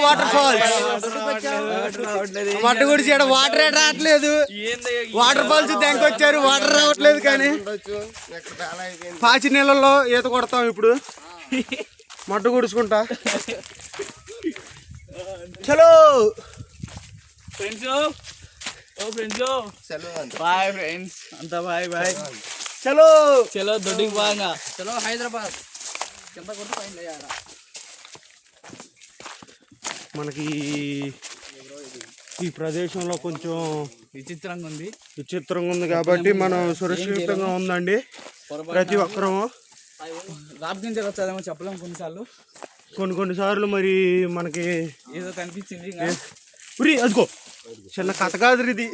Water falls. మట్టు గుడిచి water రావట్లేదు. వాటర్ ఫాల్స్ వచ్చారు, వాటర్ రావట్లేదు. కానీ పాచి నీళ్ళల్లో ఈత కొడతాం ఇప్పుడు. మట్టు గుడుచుకుంటా. చలో ఫ్రెండ్స్, బాయ్ ఫ్రెండ్స్ అంతా, బాయ్ బాయ్. చలో చలో దొడ్డికి బాగా. చలో హైదరాబాద్. మనకి ఈ ప్రదేశంలో కొంచెం విచిత్రంగా ఉంది కాబట్టి మనం సురక్షితంగా ఉందండి ప్రతి ఒక్కరము. రాప్కించలు వచ్చాదేమో చెప్పలేము కొన్నిసార్లు మరి మనకి ఏదో కనిపించింది. అదిగో చిన్న కథ కాదు ఇది.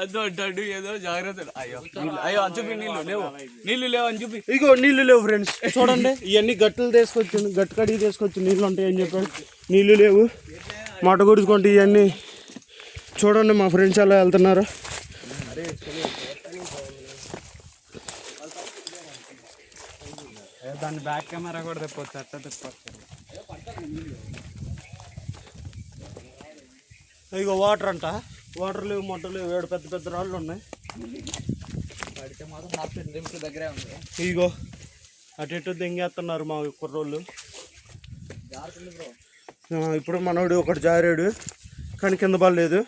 అదో అంటాడు ఏదో జాగ్రత్త. అయ్యో అయ్యో అని చూపి, నీళ్ళు లేవు అని చూపి. ఇగో నీళ్ళు లేవు ఫ్రెండ్స్, చూడండి. ఇవన్నీ గట్టులు తీసుకొచ్చాను, గట్టు కడిగి తీసుకొచ్చి నీళ్ళు ఉంటాయని చెప్పాడు. నీళ్ళు లేవు. మట గుడుచుకుంటే ఇవన్నీ చూడండి. మా ఫ్రెండ్స్ ఎలా వెళ్తున్నారు. దాని బ్యాక్ కెమెరా కూడా తెప్పొచ్చు, అట్లా తెప్పొచ్చు. ఇగో వాటర్ అంట. వాటర్ లేవు, మొట్టలు లేవు. 7 పెద్ద పెద్ద రాళ్ళు ఉన్నాయి. పడితే మాత్రం దగ్గరే ఉంది. ఇగో అటు ఇటు దెంగేస్తున్నారు మా కుర్రోళ్ళు. ఇప్పుడు మనోడు ఒకటి జారాడు కానీ కింద పడలేదు.